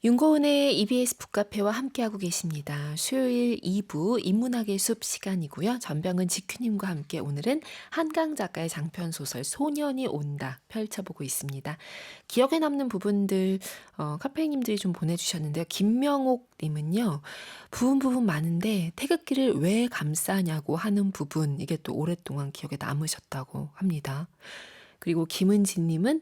윤고은의 EBS 북카페와 함께하고 계십니다. 수요일 2부 인문학의 숲 시간이고요. 전병은 지큐님과 함께 오늘은 한강 작가의 장편 소설 소년이 온다 펼쳐보고 있습니다. 기억에 남는 부분들 카페님들이 좀 보내주셨는데요. 김명옥 님은요. 부분 많은데 태극기를 왜 감싸냐고 하는 부분 이게 또 오랫동안 기억에 남으셨다고 합니다. 그리고 김은진 님은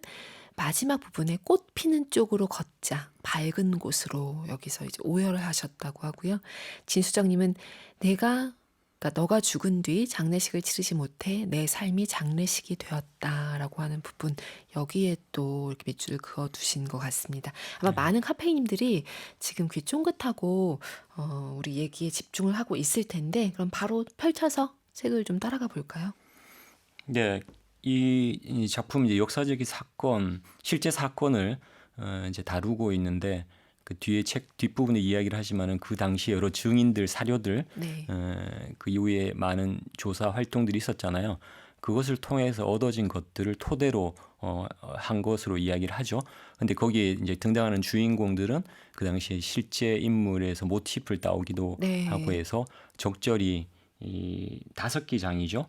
마지막 부분에 꽃 피는 쪽으로 걷자. 밝은 곳으로 여기서 이제 오열을 하셨다고 하고요. 진수정님은 그러니까 너가 죽은 뒤 장례식을 치르지 못해 내 삶이 장례식이 되었다라고 하는 부분 여기에 또 이렇게 밑줄을 그어두신 것 같습니다. 아마 네. 많은 카페인님들이 지금 귀 쫑긋하고 우리 얘기에 집중을 하고 있을 텐데 그럼 바로 펼쳐서 책을 좀 따라가 볼까요? 네. 이 작품 이제 역사적인 사건, 실제 사건을 이제 다루고 있는데 그 뒤에 책 뒷부분에 이야기를 하지만은 그 당시 여러 증인들, 사료들 네. 그 이후에 많은 조사 활동들이 있었잖아요. 그것을 통해서 얻어진 것들을 토대로 한 것으로 이야기를 하죠. 근데 거기에 이제 등장하는 주인공들은 그 당시에 실제 인물에서 모티프를 따오기도 하고 네. 해서 적절히 이 5개 장이죠.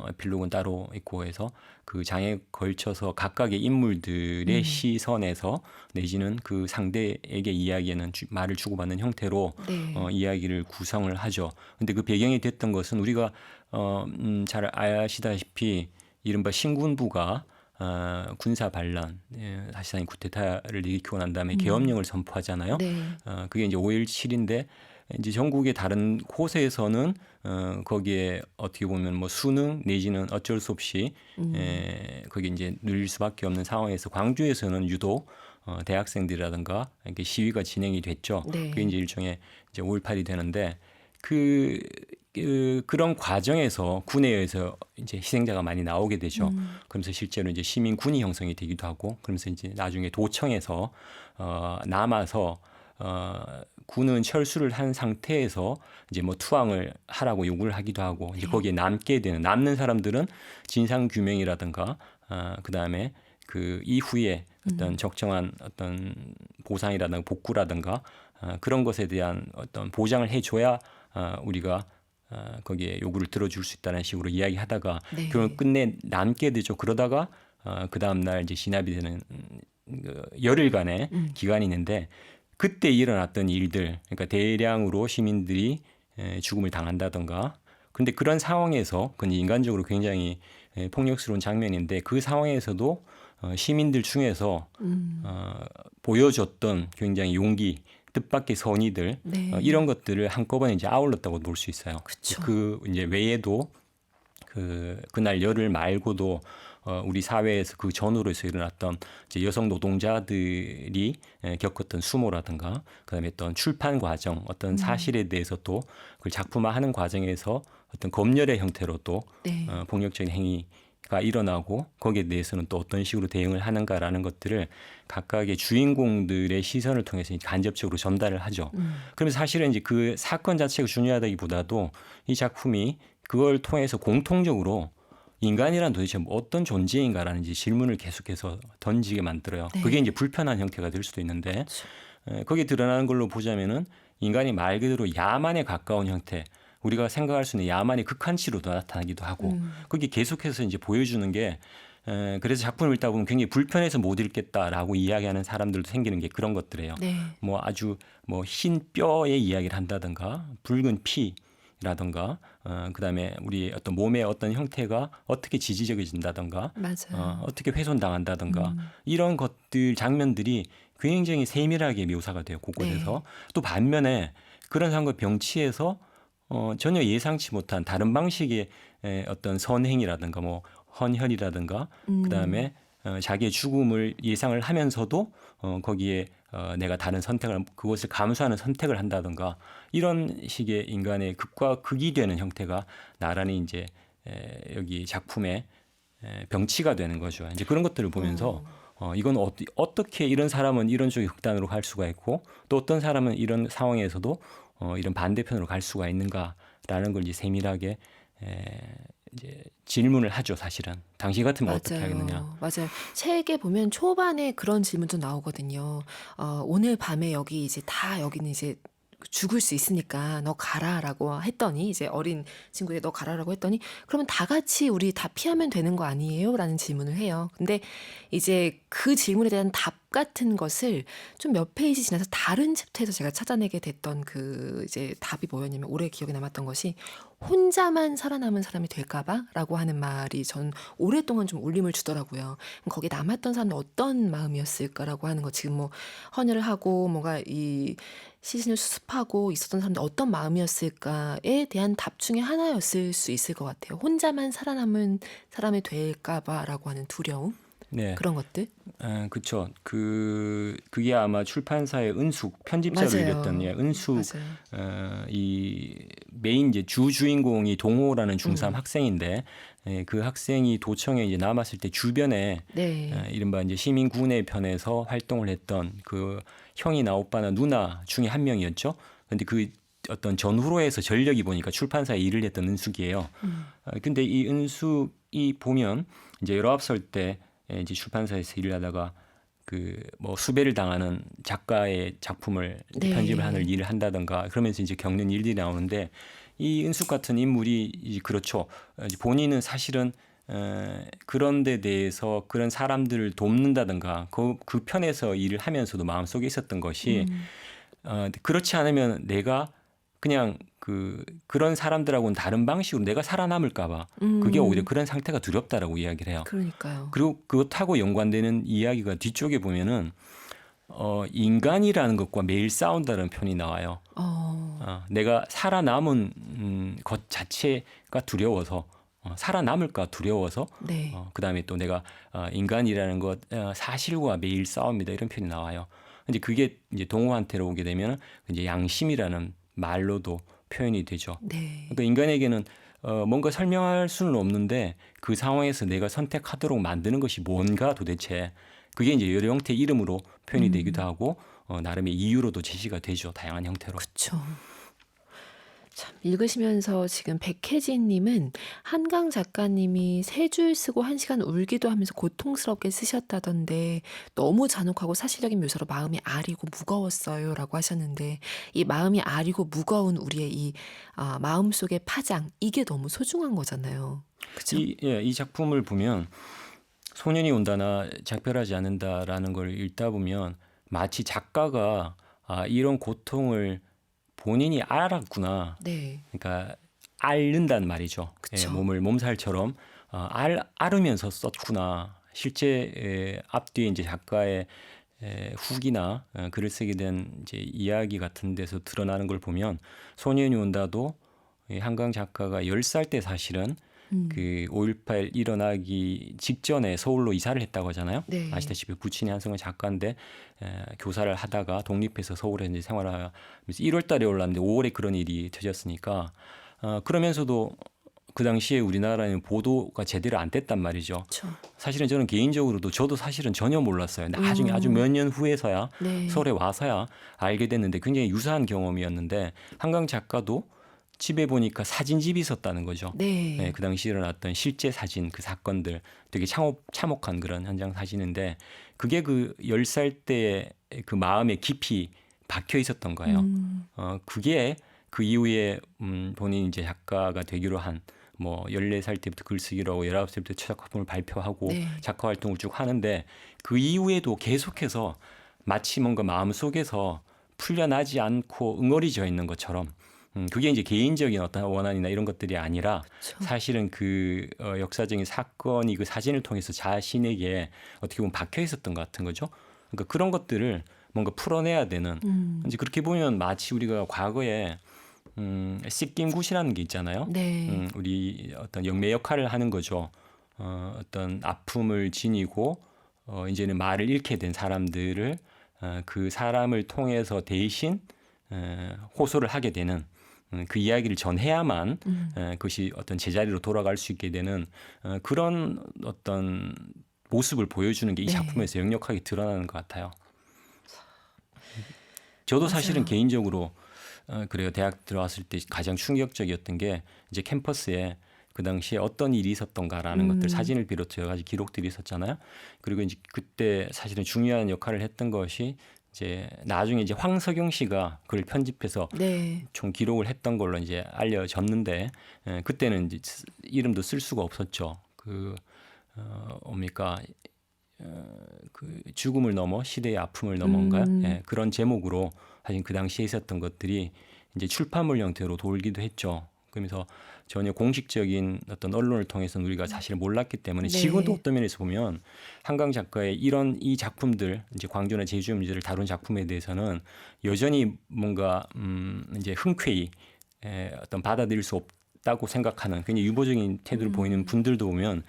에필로그는 따로 있고 해서 그 장에 걸쳐서 각각의 인물들의 시선에서 내지는 그 상대에게 이야기하는 말을 주고받는 형태로 네. 이야기를 구성을 하죠. 근데 그 배경이 됐던 것은 우리가 잘 아시다시피 이른바 신군부가 군사 반란, 사실상 쿠데타를 일으키고 난 다음에 계엄령을 선포하잖아요. 네. 그게 이제 5.17인데 이제 전국의 다른 곳에서는 거기에 어떻게 보면 뭐 수능 내지는 어쩔 수 없이 거기 이제 눌릴 수밖에 없는 상황에서 광주에서는 유독 대학생들이라든가 이렇게 시위가 진행이 됐죠. 그게 네. 이제 일종의 이제 5.18이 되는데 그런 과정에서 군에 의해서 이제 희생자가 많이 나오게 되죠. 그러면서 실제로 이제 시민군이 형성이 되기도 하고, 그러면서 이제 나중에 도청에서 남아서 군은 철수를 한 상태에서 이제 뭐 투항을 하라고 요구를 하기도 하고, 이제 네. 거기에 남는 사람들은 진상 규명이라든가 그다음에 그 이후에 어떤 적정한 어떤 보상이라든가 복구라든가 그런 것에 대한 어떤 보장을 해줘야 우리가 거기에 요구를 들어줄 수 있다는 식으로 이야기하다가 결국 네. 끝내 남게 되죠. 그러다가 그 다음 날 이제 진압이 되는 그 열흘간의 기간이 있는데 그때 일어났던 일들, 그러니까 대량으로 시민들이 죽음을 당한다던가. 근데 그런 상황에서 그건 인간적으로 굉장히 폭력스러운 장면인데 그 상황에서도 시민들 중에서 보여줬던 굉장히 용기, 뜻밖의 선의들 네. 이런 것들을 한꺼번에 이제 아울렀다고 볼 수 있어요. 그쵸. 그 이제 외에도 그날 열흘 말고도 우리 사회에서 그 전후로서 일어났던 이제 여성 노동자들이 겪었던 수모라든가 그다음에 어떤 출판 과정, 어떤 사실에 대해서 또 그걸 작품화하는 과정에서 어떤 검열의 형태로 또 네. 폭력적인 행위가 일어나고 거기에 대해서는 또 어떤 식으로 대응을 하는가라는 것들을 각각의 주인공들의 시선을 통해서 간접적으로 전달을 하죠. 그러면서 사실은 이제 그 사건 자체가 중요하다기보다도 이 작품이 그걸 통해서 공통적으로 인간이란 도대체 어떤 존재인가라는 이제 질문을 계속해서 던지게 만들어요. 그게 네. 이제 불편한 형태가 될 수도 있는데 그쵸. 거기에 드러나는 걸로 보자면은 인간이 말 그대로 야만에 가까운 형태, 우리가 생각할 수 있는 야만의 극한치로도 나타나기도 하고 거기 계속해서 이제 보여주는 게 그래서 작품을 읽다 보면 굉장히 불편해서 못 읽겠다라고 이야기하는 사람들도 생기는 게 그런 것들이에요. 네. 뭐 아주 뭐 흰 뼈의 이야기를 한다든가 붉은 피라든가 그다음에 우리 어떤 몸의 어떤 형태가 어떻게 지지적이진다든가 맞아요. 어떻게 훼손당한다든가 이런 것들 장면들이 굉장히 세밀하게 묘사가 돼요. 곳곳에서. 네. 또 반면에 그런 상황을 병치해서 전혀 예상치 못한 다른 방식의 어떤 선행이라든가 뭐 헌혈이라든가 그다음에 자기의 죽음을 예상을 하면서도 거기에 내가 다른 선택을 그것을 감수하는 선택을 한다든가 이런 식의 인간의 극과 극이 되는 형태가 나란히 이제 여기 작품의 병치가 되는 거죠. 이제 그런 것들을 보면서 이건 어떻게 이런 사람은 이런 쪽의 극단으로 갈 수가 있고 또 어떤 사람은 이런 상황에서도 이런 반대편으로 갈 수가 있는가라는 걸 이제 세밀하게 이제 질문을 하죠. 사실은 당신 같으면 어떻게 하겠느냐. 맞아요. 책에 보면 초반에 그런 질문도 나오거든요. 오늘 밤에 여기 이제 다 여기는 이제 죽을 수 있으니까 너 가라라고 했더니 이제 어린 친구에게 너 가라라고 했더니 그러면 다 같이 우리 다 피하면 되는 거 아니에요? 라는 질문을 해요. 근데 이제 그 질문에 대한 답 같은 것을 좀 몇 페이지 지나서 다른 챕터에서 제가 찾아내게 됐던 그 이제 답이 뭐였냐면 오래 기억에 남았던 것이 혼자만 살아남은 사람이 될까봐라고 하는 말이 전 오랫동안 좀 울림을 주더라고요. 그럼 거기에 남았던 사람은 어떤 마음이었을까라고 하는 거 지금 뭐 헌혈을 하고 뭔가 이 시신을 수습하고 있었던 사람들 어떤 마음이었을까에 대한 답 중에 하나였을 수 있을 것 같아요. 혼자만 살아남은 사람이 될까봐라고 하는 두려움 네, 그런 것들. 그렇죠. 그게 아마 출판사의 은숙 편집자로 일했던 맞아요. 은숙 맞아요. 이 메인 이제 주인공이 동호라는 중3 음. 학생인데 그 학생이 도청에 이제 남았을 때 주변에 네. 이른바 이제 시민군의 편에서 활동을 했던 그 형이나 오빠나 누나 중에 한 명이었죠. 근데 그 어떤 전후로에서 전력이 보니까 출판사에 일을 했던 은숙이에요. 근데 이 은숙이 보면 이제 19살 때 이제 출판사에서 일을 하다가 그 뭐 수배를 당하는 작가의 작품을 이제 편집을 하는 네. 일을 한다던가 그러면서 이제 겪는 일들이 나오는데 이 은숙 같은 인물이 이제 그렇죠. 이제 본인은 사실은 그런 데 대해서 그런 사람들을 돕는다든가 그 편에서 일을 하면서도 마음속에 있었던 것이 음. 그렇지 않으면 내가 그냥 그런 사람들하고는 다른 방식으로 내가 살아남을까 봐 그게 오히려 음. 그런 상태가 두렵다라고 이야기를 해요. 그러니까요. 그리고 그것하고 연관되는 이야기가 뒤쪽에 보면은 인간이라는 것과 매일 싸운다는 표현이 나와요. 내가 살아남은 것 자체가 두려워서 살아남을까 두려워서 네. 그다음에 또 내가 인간이라는 것 사실과 매일 싸웁니다 이런 표현이 나와요. 근데 그게 이제 동호한테로 오게 되면 이제 양심이라는 말로도 표현이 되죠. 네. 그러니까 인간에게는 뭔가 설명할 수는 없는데 그 상황에서 내가 선택하도록 만드는 것이 뭔가 도대체 그게 이제 여러 형태의 이름으로 표현이 되기도 하고 나름의 이유로도 제시가 되죠. 다양한 형태로. 그쵸. 참 읽으시면서 지금 백혜진 님은 한강 작가님이 세 줄 쓰고 1시간 울기도 하면서 고통스럽게 쓰셨다던데 너무 잔혹하고 사실적인 묘사로 마음이 아리고 무거웠어요라고 하셨는데 이 마음이 아리고 무거운 우리의 이 마음속의 파장 이게 너무 소중한 거잖아요. 그죠? 이 작품을 보면 소년이 온다나 작별하지 않는다라는 걸 읽다 보면 마치 작가가 이런 고통을 본인이 알았구나. 네. 그러니까 앓는다는 말이죠. 그쵸. 몸을 몸살처럼 앓으면서 썼구나. 실제 앞뒤에 이제 작가의 후기나 글을 쓰게 된 이제 이야기 같은 데서 드러나는 걸 보면 소년이 온다도 이 한강 작가가 10살 때 사실은 그 5.18 일어나기 직전에 서울로 이사를 했다고 하잖아요. 네. 아시다시피 부친이 한성은 작가인데 교사를 하다가 독립해서 서울에 이제 생활하면서 1월 달에 올랐는데 5월에 그런 일이 터졌으니까 그러면서도 그 당시에 우리나라에는 보도가 제대로 안 됐단 말이죠. 그쵸. 사실은 저는 개인적으로도 저도 사실은 전혀 몰랐어요. 나중에 아주 몇 년 후에서야 네. 서울에 와서야 알게 됐는데 굉장히 유사한 경험이었는데 한강 작가도 집에 보니까 사진집이 있었다는 거죠. 네. 그 당시 일어났던 실제 사진, 그 사건들 되게 참혹한 그런 현장 사진인데 그게 그 10살 때의 그 마음에 깊이 박혀 있었던 거예요. 그게 그 이후에 본인 이제 작가가 되기로 한 뭐 14살 때부터 글쓰기로 하고 19살부터 첫 작품을 발표하고 네. 작가 활동을 쭉 하는데 그 이후에도 계속해서 마치 뭔가 마음속에서 풀려나지 않고 응어리져 있는 것처럼 그게 이제 개인적인 어떤 원한이나 이런 것들이 아니라 그쵸. 사실은 그 역사적인 사건이 그 사진을 통해서 자신에게 어떻게 보면 박혀 있었던 것 같은 거죠. 그러니까 그런 것들을 뭔가 풀어내야 되는 이제 그렇게 보면 마치 우리가 과거에 씻김굿이라는 게 있잖아요. 네. 우리 어떤 영매 역할을 하는 거죠. 어떤 아픔을 지니고 이제는 말을 잃게 된 사람들을 그 사람을 통해서 대신 호소를 하게 되는 그 이야기를 전해야만 그것이 어떤 제자리로 돌아갈 수 있게 되는 그런 어떤 모습을 보여주는 게 이 네. 작품에서 역력하게 드러나는 것 같아요. 저도 사실은 맞아요. 개인적으로 그래요. 대학 들어왔을 때 가장 충격적이었던 게 이제 캠퍼스에 그 당시에 어떤 일이 있었던가라는 것들 사진을 비롯해 여러 가지 기록들이 있었잖아요. 그리고 이제 그때 사실은 중요한 역할을 했던 것이 이제 나중에 이제 황석영 씨가 그걸 편집해서 네. 총 기록을 했던 걸로 이제 알려졌는데 그때는 이제 이름도 쓸 수가 없었죠. 뭡니까 그 죽음을 넘어 시대의 아픔을 넘어인가요? 예, 그런 제목으로 사실 그 당시에 있었던 것들이 이제 출판물 형태로 돌기도 했죠. 그러면서 전혀 공식적인 어떤 언론을 통해서는 우리가 사실 몰랐기 때문에 네. 지금도 어떤 면에서 보면 한강 작가의 이 작품들 이제 광주나 제주 문제를 다룬 작품에 대해서는 여전히 뭔가 이제 흔쾌히 어떤 받아들일 수 없다고 생각하는 굉장히 유보적인 태도를 보이는 분들도 보면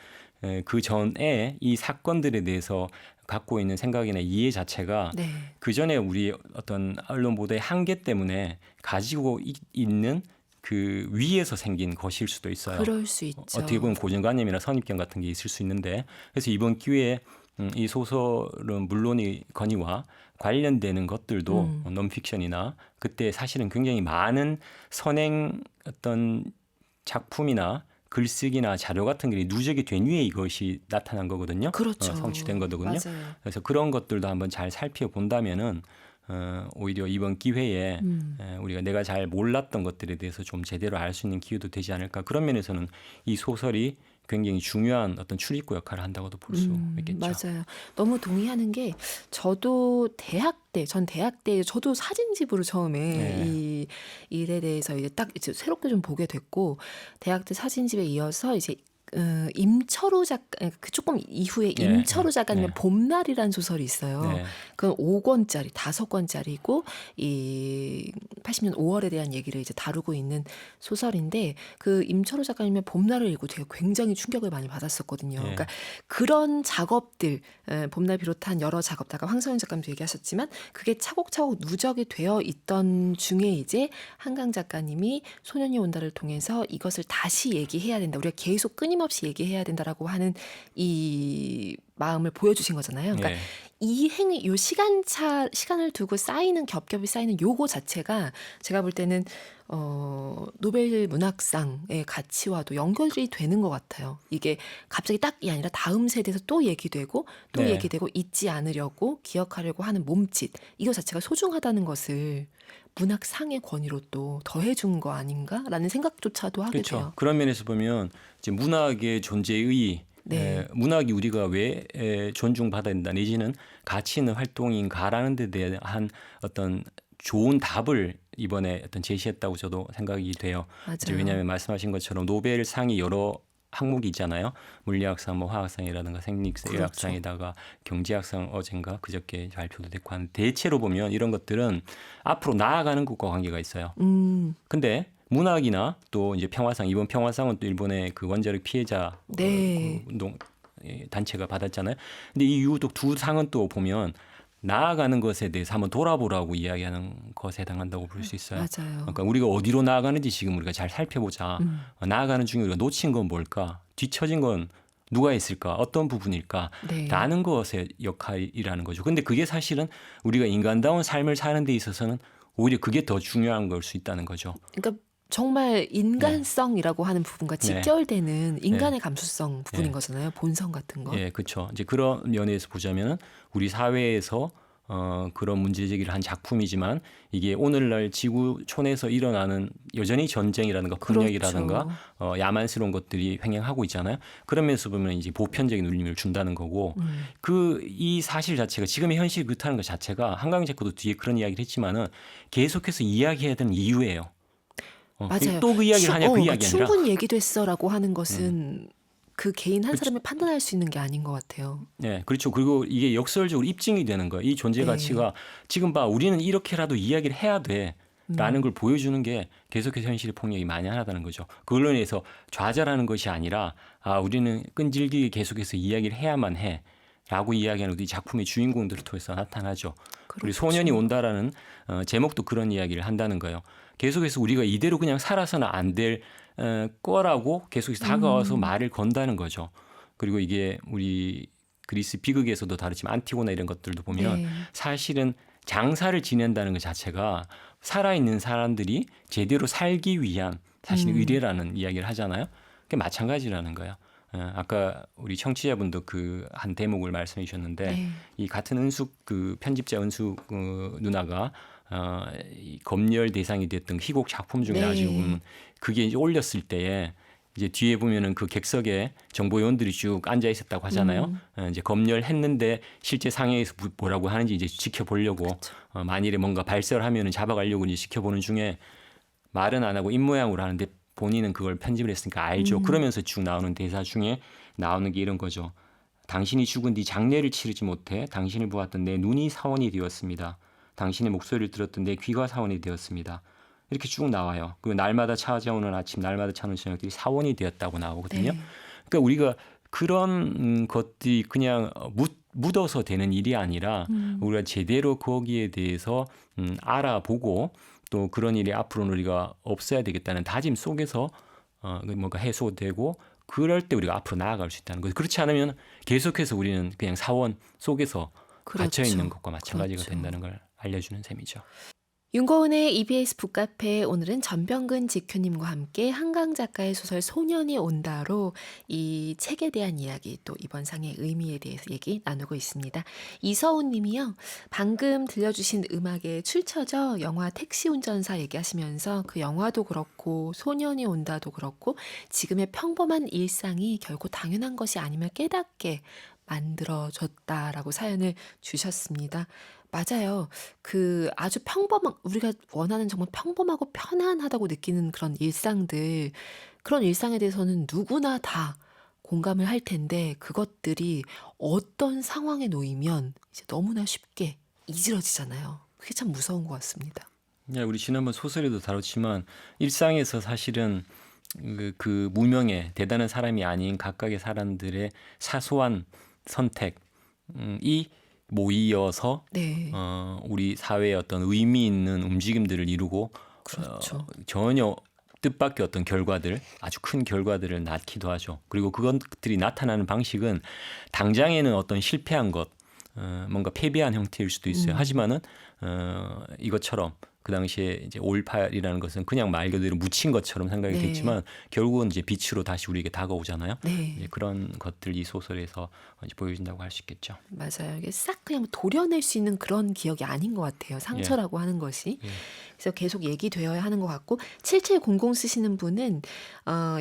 그 전에 이 사건들에 대해서 갖고 있는 생각이나 이해 자체가 네. 그 전에 우리 어떤 언론 보도의 한계 때문에 가지고 있는 그 위에서 생긴 것일 수도 있어요. 그럴 수 있죠. 어떻게 보면 고정관념이나 선입견 같은 게 있을 수 있는데 그래서 이번 기회에 이 소설은 물론이거니와 관련되는 것들도 논픽션이나 그때 사실은 굉장히 많은 선행 어떤 작품이나 글쓰기나 자료 같은 게 누적이 된 위에 이것이 나타난 거거든요. 그렇죠. 성취된 거거든요. 맞아요. 그래서 그런 것들도 한번 잘 살펴본다면은 오히려 이번 기회에 우리가 내가 잘 몰랐던 것들에 대해서 좀 제대로 알 수 있는 기회도 되지 않을까. 그런 면에서는 이 소설이 굉장히 중요한 어떤 출입구 역할을 한다고도 볼 수 있겠죠. 맞아요. 너무 동의하는 게 저도 전 대학 때 저도 사진집으로 처음에 네. 이 일에 대해서 이제 딱 이제 새롭게 좀 보게 됐고 대학 때 사진집에 이어서 이제 임철호 작가 그 조금 이후에 네, 임철호 작가님의 네. 봄날이라는 소설이 있어요. 네. 그건 5권짜리 5권짜리고 이 80년 5월에 대한 얘기를 이제 다루고 있는 소설인데 그 임철호 작가님의 봄날을 읽고 제가 굉장히 충격을 많이 받았었거든요. 네. 그러니까 그런 작업들 봄날 비롯한 여러 작업들 아까 황선영 작가님도 얘기하셨지만 그게 차곡차곡 누적이 되어 있던 중에 이제 한강 작가님이 소년이 온다를 통해서 이것을 다시 얘기해야 된다. 우리가 계속 끊임없이 얘기해야 된다라고 하는 이 마음을 보여주신 거잖아요. 그러니까 네. 이 행위, 요 시간을 두고 쌓이는 겹겹이 쌓이는 요거 자체가 제가 볼 때는 노벨 문학상의 가치와도 연결이 되는 것 같아요. 이게 갑자기 딱이 아니라 다음 세대에서 또 얘기되고 또 네. 얘기되고 잊지 않으려고 기억하려고 하는 몸짓 이거 자체가 소중하다는 것을 문학상의 권위로 또 더해준 거 아닌가라는 생각조차도 하게 그렇죠. 돼요. 그런 면에서 보면 이제 문학의 존재의 네. 문학이 우리가 왜 존중받아야 된다 내지는 가치 있는 활동인가라는 데 대한 어떤 좋은 답을 이번에 어떤 제시했다고 저도 생각이 돼요. 이제 맞아요. 왜냐하면 말씀하신 것처럼 노벨상이 여러 항목이 있잖아요. 물리학상, 뭐 화학상이라든가 생리학상에다가 경제학상 어젠가 그저께 발표도 됐고 하는 대체로 보면 이런 것들은 앞으로 나아가는 것과 관계가 있어요. 근데 문학이나 또 이제 평화상 이번 평화상은 또 일본의 그 원자력 피해자 네. 그 운동 단체가 받았잖아요. 근데 이 유독 두 상은 또 보면 나아가는 것에 대해서 한번 돌아보라고 이야기하는 것에 해당한다고 볼 수 있어요. 맞아요. 그러니까 우리가 어디로 나아가는지 지금 우리가 잘 살펴보자. 나아가는 중에 우리가 놓친 건 뭘까? 뒤처진 건 누가 있을까? 어떤 부분일까? 네. 라는 것의 역할이라는 거죠. 근데 그게 사실은 우리가 인간다운 삶을 사는 데 있어서는 오히려 그게 더 중요한 걸 수 있다는 거죠. 그러니까 정말 인간성이라고 하는 부분과 직결되는 인간의 감수성 부분인 네. 거잖아요. 본성 같은 거. 예, 그렇죠. 이제 그런 면에서 보자면은 우리 사회에서 그런 문제 제기를 한 작품이지만 이게 오늘날 지구촌에서 일어나는 여전히 전쟁이라든가 폭력이라든가 그렇죠. 야만스러운 것들이 횡행하고 있잖아요. 그런 면에서 보면 이제 보편적인 울림을 준다는 거고 이 사실 자체가 지금의 현실이 그렇다는 것 자체가 한강 작가도 뒤에 그런 이야기를 했지만은 계속해서 이야기해야 되는 이유예요. 맞아요. 또 그 이야기를 하냐 그 이야기 아니라 충분히 얘기됐어라고 하는 것은 그 개인 한 사람이 판단할 수 있는 게 아닌 것 같아요. 네, 그렇죠. 그리고 이게 역설적으로 입증이 되는 거예요. 이 존재 가치가 지금 봐, 우리는 이렇게라도 이야기를 해야 돼라는 걸 보여주는 게 계속해서 현실의 폭력이 만연하다는 거죠. 그걸로 인해서 좌절하는 것이 아니라 우리는 끈질기게 계속해서 이야기를 해야만 해라고 이야기하는 이 작품의 주인공들을 통해서 나타나죠. 그리고 그렇죠. 소년이 온다라는 제목도 그런 이야기를 한다는 거예요. 계속해서 우리가 이대로 그냥 살아서는 안 될 거라고 계속해서 다가와서 말을 건다는 거죠. 그리고 이게 우리 그리스 비극에서도 다르지만 안티고나 이런 것들도 보면 사실은 장사를 지낸다는 것 자체가 살아있는 사람들이 제대로 살기 위한 사실 의례라는 이야기를 하잖아요. 그게 마찬가지라는 거예요. 아까 우리 청취자분도 그 한 대목을 말씀해 주셨는데 네. 이 같은 은숙 그 편집자 은숙 누나가 이 검열 대상이 됐던 희곡 작품 중에 네. 나중에 보면 그게 이제 올렸을 때에 이제 뒤에 보면은 그 객석에 정보위원들이 쭉 앉아 있었다고 하잖아요. 이제 검열했는데 실제 상해에서 뭐라고 하는지 이제 지켜보려고 그렇죠. 만일에 뭔가 발설하면은 잡아가려고 이제 지켜보는 중에 말은 안 하고 입모양으로 하는데 본인은 그걸 편집을 했으니까 알죠. 그러면서 쭉 나오는 대사 중에 나오는 게 이런 거죠. 당신이 죽은 뒤 장례를 치르지 못해 당신을 보았던 내 눈이 사원이 되었습니다. 당신의 목소리를 들었던 내 귀가 사원이 되었습니다. 이렇게 쭉 나와요. 그리고 날마다 찾아오는 아침, 날마다 찾아오는 저녁들이 사원이 되었다고 나오거든요. 네. 그러니까 우리가 그런 것들이 그냥 묻어서 되는 일이 아니라 우리가 제대로 거기에 대해서 알아보고 또 그런 일이 앞으로는 우리가 없어야 되겠다는 다짐 속에서 뭔가 해소되고 그럴 때 우리가 앞으로 나아갈 수 있다는 거죠. 그렇지 않으면 계속해서 우리는 그냥 사원 속에서 그렇죠. 갇혀 있는 것과 마찬가지가 그렇죠. 된다는 걸 알려주는 셈이죠. 윤고은의 EBS 북카페 오늘은 전병근 지큐님과 함께 한강 작가의 소설 소년이 온다로 이 책에 대한 이야기 또 이번 상의 의미에 대해서 얘기 나누고 있습니다. 이서훈 님이요. 방금 들려주신 음악에 출처져 영화 택시 운전사 얘기하시면서 그 영화도 그렇고 소년이 온다도 그렇고 지금의 평범한 일상이 결코 당연한 것이 아님을 깨닫게 만들어졌다라고 사연을 주셨습니다. 맞아요. 그 아주 우리가 원하는 정말 평범하고 편안하다고 느끼는 그런 일상들, 그런 일상에 대해서는 누구나 다 공감을 할 텐데 그것들이 어떤 상황에 놓이면 이제 너무나 쉽게 이지러지잖아요. 그게 참 무서운 것 같습니다. 네, 우리 지난번 소설에도 다뤘지만 일상에서 사실은 그 무명의 대단한 사람이 아닌 각각의 사람들의 사소한 선택이 모이어서 네, 우리 사회의 어떤 의미 있는 움직임들을 이루고 그렇죠. 전혀 뜻밖의 어떤 결과들, 아주 큰 결과들을 낳기도 하죠. 그리고 그것들이 나타나는 방식은 당장에는 어떤 실패한 것, 뭔가 패배한 형태일 수도 있어요. 하지만은 이것처럼 그 당시에 이제 5.18이라는 것은 그냥 말 그대로 묻힌 것처럼 생각이 네. 됐지만 결국은 이제 빛으로 다시 우리에게 다가오잖아요. 네. 이제 그런 것들 이 소설에서 이제 보여준다고 할 수 있겠죠. 맞아요. 이게 싹 그냥 도려낼 수 있는 그런 기억이 아닌 것 같아요. 상처라고 하는 것이. 예. 그래서 계속 얘기되어야 하는 것 같고 7700 쓰시는 분은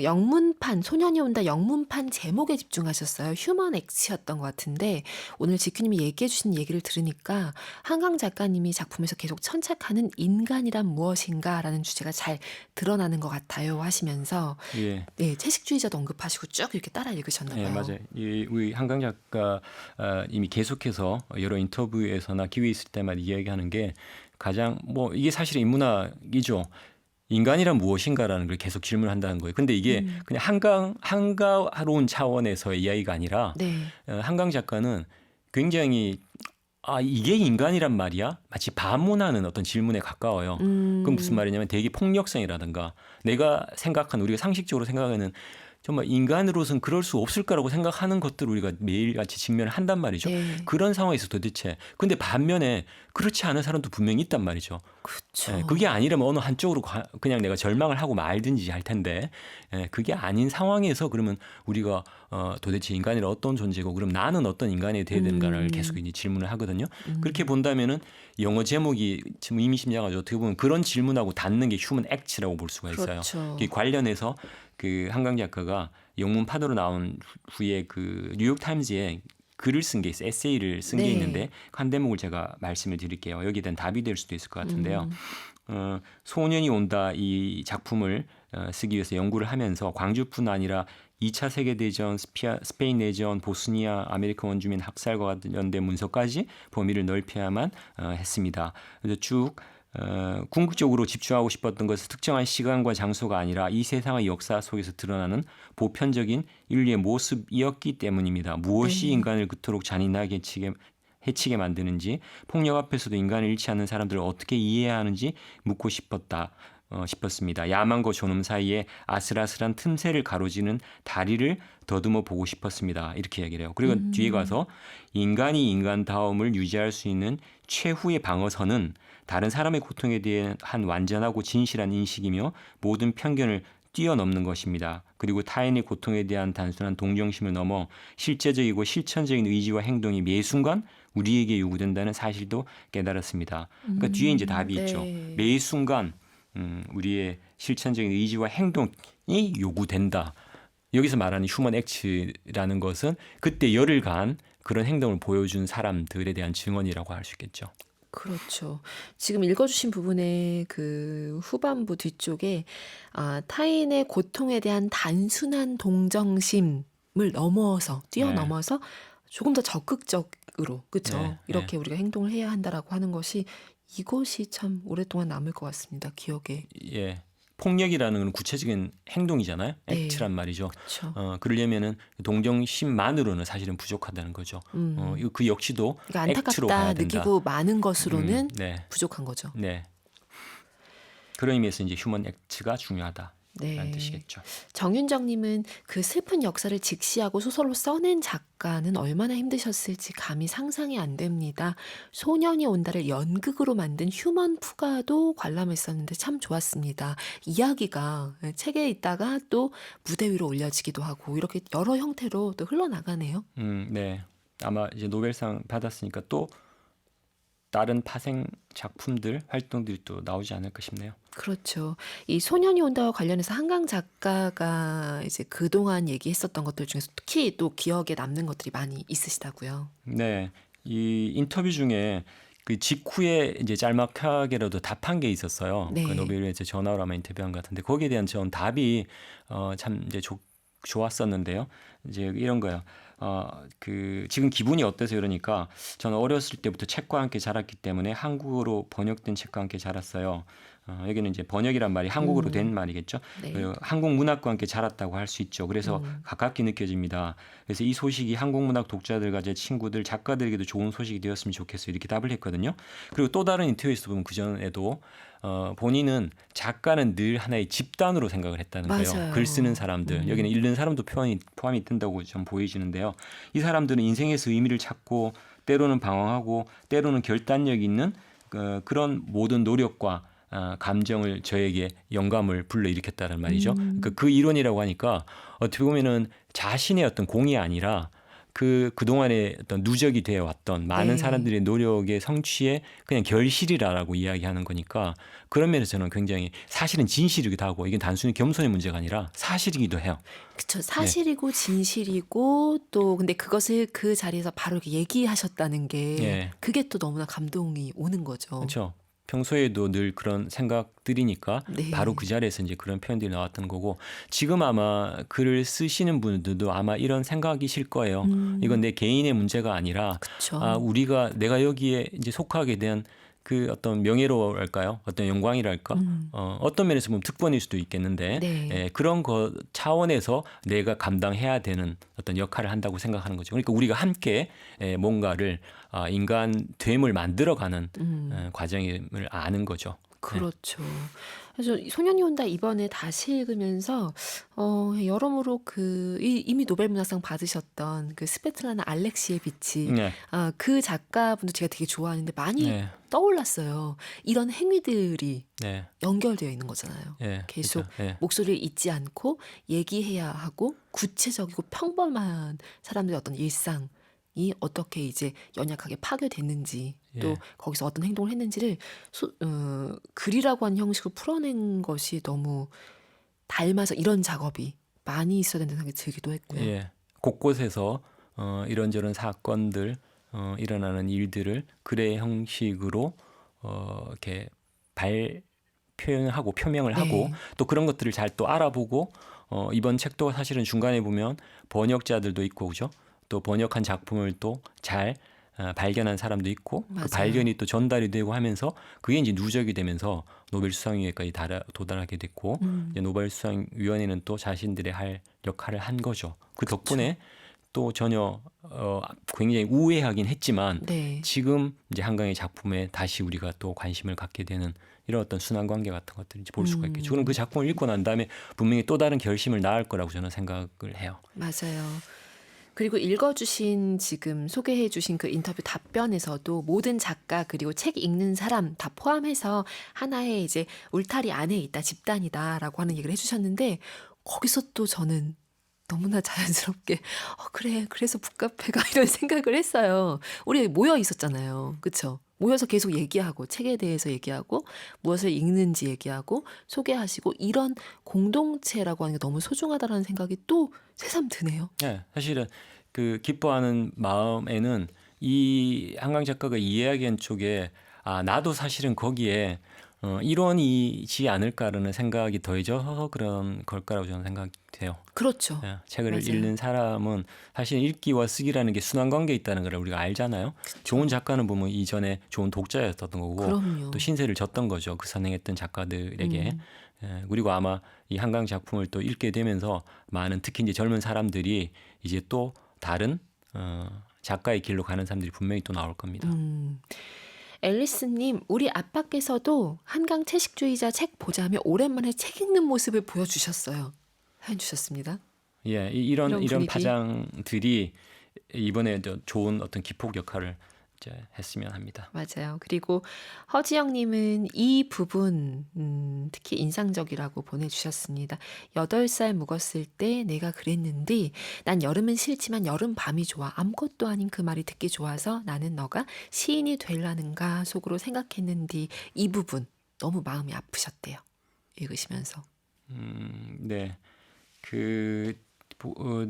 영문판 소년이 온다 영문판 제목에 집중하셨어요. 휴먼 X였던 것 같은데 오늘 지큐님이 얘기해 주신 얘기를 들으니까 한강 작가님이 작품에서 계속 천착하는 인간이란 무엇인가라는 주제가 잘 드러나는 것 같아요 하시면서 예. 네, 채식주의자도 언급하시고 쭉 이렇게 따라 읽으셨나 봐요. 네, 맞아요. 우리 한강 작가 이미 계속해서 여러 인터뷰에서나 기회 있을 때마다 이야기하는 게 가장 뭐 이게 사실은 인문학이죠. 인간이란 무엇인가라는 걸 계속 질문한다는 거예요. 근데 이게 그냥 한가로운 차원에서의 이야기가 아니라 네. 한강 작가는 굉장히 이게 인간이란 말이야? 마치 반문하는 어떤 질문에 가까워요. 그건 무슨 말이냐면 대기 폭력성이라든가 내가 생각한 우리가 상식적으로 생각하는 정말 인간으로서는 그럴 수 없을 거라고 생각하는 것들을 우리가 매일같이 직면을 한단 말이죠. 네. 그런 상황에서 도대체 근데 반면에 그렇지 않은 사람도 분명히 있단 말이죠. 그렇죠. 예, 그게 아니라면 어느 한쪽으로 그냥 내가 절망을 하고 말든지 할 텐데 그게 아닌 상황에서 그러면 우리가 도대체 인간이란 어떤 존재고 그럼 나는 어떤 인간이 돼야 되는가를 계속 이제 질문을 하거든요. 그렇게 본다면은 영어 제목이 지금 의미심장하죠. 어떻게 보면 그런 질문하고 닿는 게 휴먼 액츠라고 볼 수가 있어요. 그렇죠. 그 관련해서 그 한강 작가가 영문 파도로 나온 후에 그 뉴욕 타임즈에 글을 쓴 게 있어요. 에세이를 쓴 게 네. 있는데 한 대목을 제가 말씀을 드릴게요. 여기에 대한 답이 될 수도 있을 것 같은데요. 소년이 온다 이 작품을 쓰기 위해서 연구를 하면서 광주뿐 아니라 2차 세계대전, 스페인 내전, 보스니아 아메리카 원주민 학살과 관련된 문서까지 범위를 넓혀야만 했습니다. 그래서 쭉 궁극적으로 집중하고 싶었던 것은 특정한 시간과 장소가 아니라 이 세상의 역사 속에서 드러나는 보편적인 인류의 모습이었기 때문입니다. 무엇이 네. 인간을 그토록 잔인하게 해치게 만드는지, 폭력 앞에서도 인간을 잃지 않는 사람들을 어떻게 이해해야 하는지 묻고 싶었습니다. 야망과 존엄 사이에 아슬아슬한 틈새를 가로지는 다리를 더듬어 보고 싶었습니다. 이렇게 얘기를 해요. 그리고 뒤에 가서 인간이 인간다움을 유지할 수 있는 최후의 방어선은 다른 사람의 고통에 대한 완전하고 진실한 인식이며 모든 편견을 뛰어넘는 것입니다. 그리고 타인의 고통에 대한 단순한 동정심을 넘어 실제적이고 실천적인 의지와 행동이 매 순간 우리에게 요구된다는 사실도 깨달았습니다. 그러니까 뒤에 이제 답이 있죠. 네. 매 순간 우리의 실천적인 의지와 행동이 요구된다. 여기서 말하는 휴먼 액트라는 것은 그때 열을 가한 그런 행동을 보여준 사람들에 대한 증언이라고 할 수 있겠죠. 그렇죠. 지금 읽어주신 부분의 그 후반부 뒤쪽에 타인의 고통에 대한 단순한 동정심을 뛰어넘어서 조금 더 적극적으로, 그렇죠? 네, 이렇게 우리가 행동을 해야 한다라고 하는 것이 이것이 참 오랫동안 남을 것 같습니다. 기억에. 예. 폭력이라는 건 구체적인 행동이잖아요. 네. 액트란 말이죠. 그렇죠. 그러려면은 동정심만으로는 사실은 부족하다는 거죠. 그 역시도 그러니까 액트로 가야 안타깝다 된다. 느끼고 많은 것으로는 네, 부족한 거죠. 네. 그런 의미에서 이제 휴먼 액트가 중요하다라는 네. 뜻이겠죠. 정윤정님은 그 슬픈 역사를 직시하고 소설로 써낸 작가는 얼마나 힘드셨을지 감히 상상이 안 됩니다. 소년이 온다를 연극으로 만든 휴먼 푸가도 관람했었는데 참 좋았습니다. 이야기가 책에 있다가 또 무대 위로 올려지기도 하고 이렇게 여러 형태로 또 흘러나가네요. 네. 아마 이제 노벨상 받았으니까 또 다른 파생 작품들, 활동들이 또 나오지 않을까 싶네요. 그렇죠. 이 소년이 온다와 관련해서 한강 작가가 이제 그동안 얘기했었던 것들 중에서 특히 또 기억에 남는 것들이 많이 있으시다고요. 네. 이 인터뷰 중에 그 직후에 이제 짤막하게라도 답한 게 있었어요. 네. 그 노벨에 이제 전화로 아마 인터뷰한 것 같은데 거기에 대한 전 답이 참 이제 좋았었는데요. 이제 이런 거예요. 그 지금 기분이 어때서 이러니까 저는 어렸을 때부터 책과 함께 자랐기 때문에 한국어로 번역된 책과 함께 자랐어요. 여기는 이제 번역이란 말이 한국어로 된 말이겠죠. 네. 그리고 한국 문학과 함께 자랐다고 할 수 있죠. 그래서 가깝게 느껴집니다. 그래서 이 소식이 한국 문학 독자들과 제 친구들, 작가들에게도 좋은 소식이 되었으면 좋겠어요. 이렇게 답을 했거든요. 그리고 또 다른 인터뷰에서 보면 그 전에도 본인은 작가는 늘 하나의 집단으로 생각을 했다는 거예요. 맞아요. 글 쓰는 사람들, 여기는 읽는 사람도 포함이 된다고 좀 보여지는데요. 이 사람들은 인생에서 의미를 찾고 때로는 방황하고 때로는 결단력 있는 그런 모든 노력과 감정을 저에게 영감을 불러일으켰다는 말이죠. 그러니까 그 이론이라고 하니까 어떻게 보면은 자신의 어떤 공이 아니라 그동안에 어떤 누적이 되어 왔던 많은 네. 사람들의 노력의 성취의 그냥 결실이라고 이야기하는 거니까 그런 면에서 저는 굉장히 사실은 진실이기도 하고 이게 단순히 겸손의 문제가 아니라 사실이기도 해요. 그쵸. 사실이고 진실이고 또 근데 그것을 그 자리에서 바로 이렇게 얘기하셨다는 게 예. 그게 또 너무나 감동이 오는 거죠. 그렇죠. 평소에도 늘 그런 생각들이니까 네. 바로 그 자리에서 이제 그런 표현들이 나왔던 거고 지금 아마 글을 쓰시는 분들도 아마 이런 생각이실 거예요. 이건 내 개인의 문제가 아니라 그쵸. 내가 여기에 이제 속하게 된 그 어떤 명예로랄까요? 어떤 영광이랄까? 어떤 면에서 보면 특권일 수도 있겠는데 네. 그런 거 차원에서 내가 감당해야 되는 어떤 역할을 한다고 생각하는 거죠. 그러니까 우리가 함께 뭔가를 인간됨을 만들어가는 과정임을 아는 거죠. 그렇죠. 그래서 소년이 온다 이번에 다시 읽으면서 여러모로 이미 노벨 문학상 받으셨던 그 스베틀라나 알렉시에비치 네. 그 작가분도 제가 되게 좋아하는데 많이 네. 떠올랐어요. 이런 행위들이 네. 연결되어 있는 거잖아요. 예, 계속 그렇죠. 예. 목소리를 잊지 않고 얘기해야 하고 구체적이고 평범한 사람들의 어떤 일상이 어떻게 이제 연약하게 파괴됐는지 또 예. 거기서 어떤 행동을 했는지를 글이라고 하는 형식으로 풀어낸 것이 너무 닮아서 이런 작업이 많이 있어야 된다는 생각이 들기도 했고요. 예. 곳곳에서 이런저런 사건들, 일어나는 일들을 글의 형식으로 이렇게 표현하고 표명을 네. 하고 또 그런 것들을 잘 또 알아보고 이번 책도 사실은 중간에 보면 번역자들도 있고 그죠? 또 번역한 작품을 또 잘 발견한 사람도 있고 맞아요. 그 발견이 또 전달이 되고 하면서 그게 이제 누적이 되면서 노벨 수상위원회까지 도달하게 됐고 이제 노벨 수상위원회는 또 자신들의 할 역할을 한 거죠. 그 덕분에 또 전혀 굉장히 우회하긴 했지만 네. 지금 이제 한강의 작품에 다시 우리가 또 관심을 갖게 되는 이런 어떤 순환 관계 같은 것들을 이제 볼 수가 있겠죠. 그럼 그 작품을 읽고 난 다음에 분명히 또 다른 결심을 낳을 거라고 저는 생각을 해요. 맞아요. 그리고 읽어주신 지금 소개해주신 그 인터뷰 답변에서도 모든 작가 그리고 책 읽는 사람 다 포함해서 하나의 이제 울타리 안에 있다, 집단이다라고 하는 얘기를 해주셨는데 거기서 또 저는 너무나 자연스럽게 그래 그래서 북카페가 이런 생각을 했어요. 우리 모여 있었잖아요. 그쵸? 모여서 계속 얘기하고 책에 대해서 얘기하고 무엇을 읽는지 얘기하고 소개하시고 이런 공동체라고 하는 게 너무 소중하다라는 생각이 또 새삼 드네요. 예, 사실은 그 기뻐하는 마음에는 이 한강 작가가 이야기한 쪽에 나도 사실은 거기에 일원이지 않을까라는 생각이 더해져 그런 걸까라고 저는 생각돼요. 그렇죠. 예, 책을 맞아요. 읽는 사람은 사실 읽기와 쓰기라는 게 순환 관계에 있다는 걸 우리가 알잖아요. 좋은 작가는 보면 이전에 좋은 독자였던 거고 그럼요. 또 신세를 졌던 거죠. 그 선행했던 작가들에게. 음. 예, 그리고 아마 이 한강 작품을 또 읽게 되면서 많은 특히 이제 젊은 사람들이 이제 또 다른 작가의 길로 가는 사람들이 분명히 또 나올 겁니다. 앨리스님, 우리 아빠께서도 한강 채식주의자 책 보자며 오랜만에 책 읽는 모습을 보여주셨어요. 사연 주셨습니다. 예, 이런 이런 분위기. 파장들이 이번에 저 좋은 어떤 기폭 역할을 이제 했으면 합니다. 맞아요. 그리고 허지영님은 이 부분 특히 인상적이라고 보내주셨습니다. 8살 묵었을 때 내가 그랬는데 난 여름은 싫지만 여름 밤이 좋아. 아무것도 아닌 그 말이 듣기 좋아서 나는 너가 시인이 되려는가 속으로 생각했는데 이 부분 너무 마음이 아프셨대요. 읽으시면서. 네, 그, 보- 어,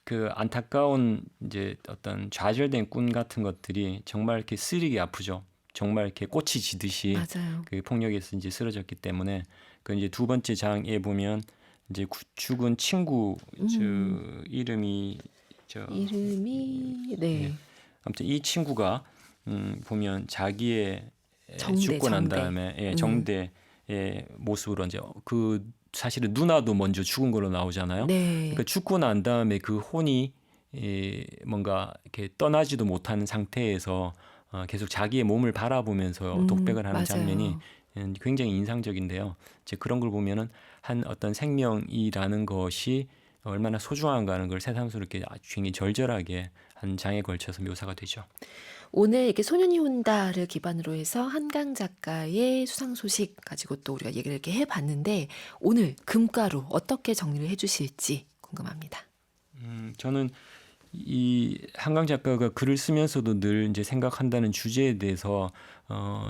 그 안타까운 이제 어떤 좌절된 꿈 같은 것들이 정말 이렇게 쓰리기 아프죠. 정말 이렇게 꽃이 지듯이 맞아요. 그 폭력에서 이제 쓰러졌기 때문에 그 이제 두 번째 장에 보면 이제 죽은 친구 저 이름이 저 이름이 예. 아무튼 이 친구가 보면 자기의 정대, 죽고 난 정대. 다음에 정대의 모습으로 이제 그 사실은 누나도 먼저 죽은 걸로 나오잖아요. 네. 그러니까 죽고 난 다음에 그 혼이 뭔가 이렇게 떠나지도 못하는 상태에서 계속 자기의 몸을 바라보면서 독백을 하는 맞아요. 장면이 굉장히 인상적인데요. 이제 그런 걸 보면은 한 어떤 생명이라는 것이 얼마나 소중한가 하는 걸 새삼스럽게 아주 굉장히 절절하게 한 장에 걸쳐서 묘사가 되죠. 오늘 이렇게 소년이 온다를 기반으로 해서 한강 작가의 수상 소식 가지고 또 우리가 얘기를 이렇게 해봤는데 오늘 금가루 어떻게 정리를 해주실지 궁금합니다. 저는 이 한강 작가가 글을 쓰면서도 늘 이제 생각한다는 주제에 대해서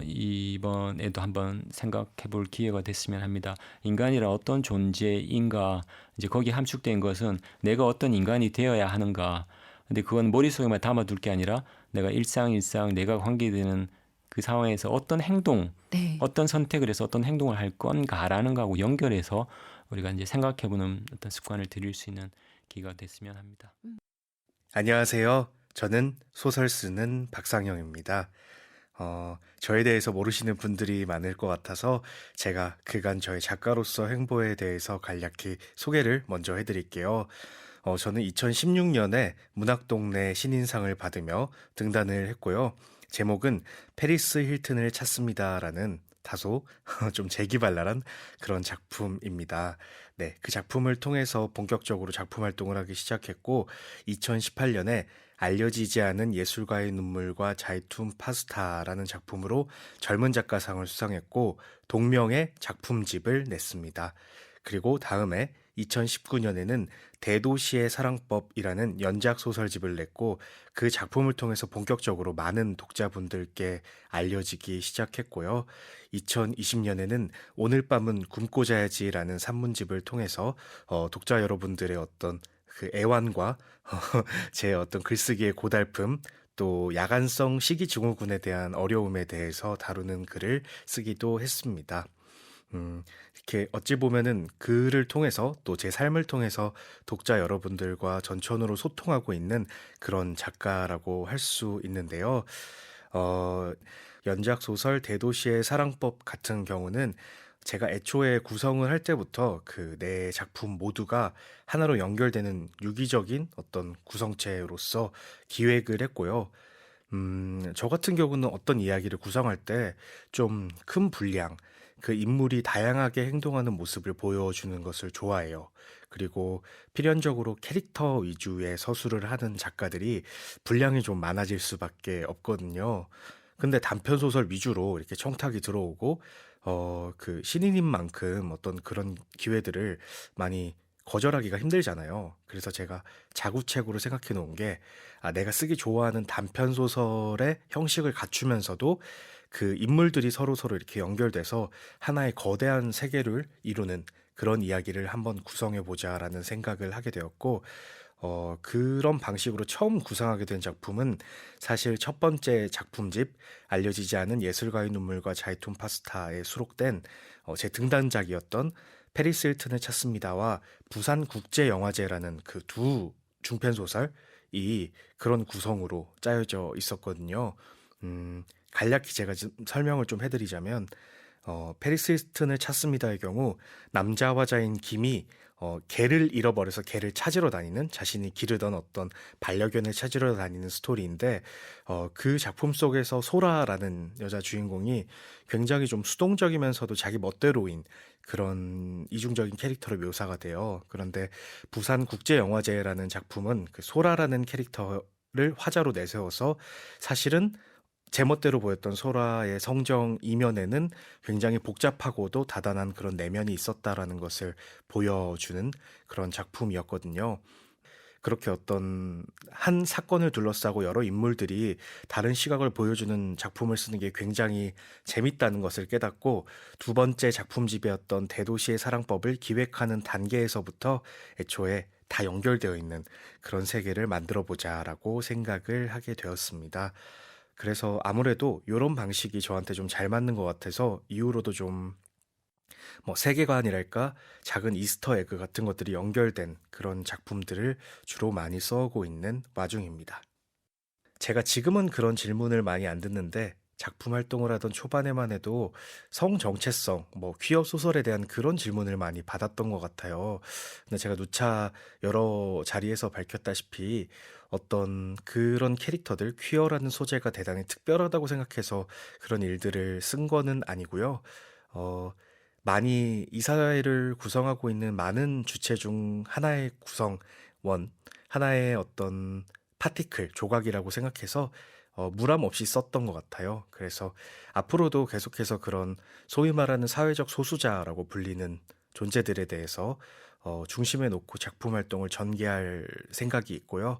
이번에도 한번 생각해 볼 기회가 됐으면 합니다. 인간이란 어떤 존재인가, 이제 거기에 함축된 것은 내가 어떤 인간이 되어야 하는가. 근데 그건 머릿속에만 담아둘 게 아니라 내가 일상 내가 관계되는 그 상황에서 어떤 행동, 네. 어떤 선택을 해서 어떤 행동을 할 건가라는 거하고 연결해서 우리가 이제 생각해 보는 어떤 습관을 들일 수 있는 기회가 됐으면 합니다. 안녕하세요. 저는 소설 쓰는 박상영입니다. 저에 대해서 모르시는 분들이 많을 것 같아서 제가 그간 저의 작가로서 행보에 대해서 간략히 소개를 먼저 해드릴게요. 저는 2016년에 문학동네 신인상을 받으며 등단을 했고요. 제목은 페리스 힐튼을 찾습니다라는 다소 좀 재기발랄한 그런 작품입니다. 네, 그 작품을 통해서 본격적으로 작품 활동을 하기 시작했고 2018년에 알려지지 않은 예술가의 눈물과 자이툰 파스타라는 작품으로 젊은 작가상을 수상했고 동명의 작품집을 냈습니다. 그리고 다음에 2019년에는 대도시의 사랑법이라는 연작 소설집을 냈고 그 작품을 통해서 본격적으로 많은 독자분들께 알려지기 시작했고요. 2020년에는 오늘 밤은 굶고 자야지라는 산문집을 통해서 독자 여러분들의 어떤 그 애환과 제 어떤 글쓰기의 고달픔 또 야간성 시기증후군에 대한 어려움에 대해서 다루는 글을 쓰기도 했습니다. 이렇게 어찌 보면은 글을 통해서 또 제 삶을 통해서 독자 여러분들과 전천후로 소통하고 있는 그런 작가라고 할 수 있는데요. 연작 소설 대도시의 사랑법 같은 경우는 제가 애초에 구성을 할 때부터 그 내 작품 모두가 하나로 연결되는 유기적인 어떤 구성체로서 기획을 했고요. 저 같은 경우는 어떤 이야기를 구성할 때 좀 큰 분량, 그 인물이 다양하게 행동하는 모습을 보여주는 것을 좋아해요. 그리고 필연적으로 캐릭터 위주의 서술을 하는 작가들이 분량이 좀 많아질 수밖에 없거든요. 근데 단편 소설 위주로 이렇게 청탁이 들어오고 그 신인님만큼 어떤 그런 기회들을 많이 거절하기가 힘들잖아요. 그래서 제가 자구책으로 생각해 놓은 게 내가 쓰기 좋아하는 단편 소설의 형식을 갖추면서도 그 인물들이 서로 이렇게 연결돼서 하나의 거대한 세계를 이루는 그런 이야기를 한번 구성해 보자라는 생각을 하게 되었고, 그런 방식으로 처음 구상하게 된 작품은 사실 첫 번째 작품집 알려지지 않은 예술가의 눈물과 자이툰 파스타에 수록된 제 등단작이었던 페리스 힐튼을 찾습니다와 부산국제영화제라는 그 두 중편 소설이 그런 구성으로 짜여져 있었거든요. 간략히 제가 설명을 좀 해드리자면 페리스 힐튼을 찾습니다의 경우 남자 화자인 김이 개를 잃어버려서 개를 찾으러 다니는, 자신이 기르던 어떤 반려견을 찾으러 다니는 스토리인데, 그 작품 속에서 소라라는 여자 주인공이 굉장히 좀 수동적이면서도 자기 멋대로인 그런 이중적인 캐릭터로 묘사가 돼요. 그런데 부산국제영화제라는 작품은 그 소라라는 캐릭터를 화자로 내세워서 사실은 제멋대로 보였던 소라의 성정 이면에는 굉장히 복잡하고도 다단한 그런 내면이 있었다라는 것을 보여주는 그런 작품이었거든요. 그렇게 어떤 한 사건을 둘러싸고 여러 인물들이 다른 시각을 보여주는 작품을 쓰는 게 굉장히 재밌다는 것을 깨닫고, 두 번째 작품집이었던 대도시의 사랑법을 기획하는 단계에서부터 애초에 다 연결되어 있는 그런 세계를 만들어 보자라고 생각을 하게 되었습니다. 그래서 아무래도 이런 방식이 저한테 좀 잘 맞는 것 같아서 이후로도 좀 세계관이랄까 작은 이스터 에그 같은 것들이 연결된 그런 작품들을 주로 많이 써오고 있는 와중입니다. 제가 지금은 그런 질문을 많이 안 듣는데 작품 활동을 하던 초반에만 해도 성 정체성, 퀴어 소설에 대한 그런 질문을 많이 받았던 것 같아요. 근데 제가 누차 여러 자리에서 밝혔다시피 어떤 그런 캐릭터들, 퀴어라는 소재가 대단히 특별하다고 생각해서 그런 일들을 쓴 거는 아니고요. 많이 이 사회를 구성하고 있는 많은 주체 중 하나의 구성원, 하나의 어떤 파티클, 조각이라고 생각해서 무람 없이 썼던 것 같아요. 그래서 앞으로도 계속해서 그런 소위 말하는 사회적 소수자라고 불리는 존재들에 대해서 중심에 놓고 작품 활동을 전개할 생각이 있고요.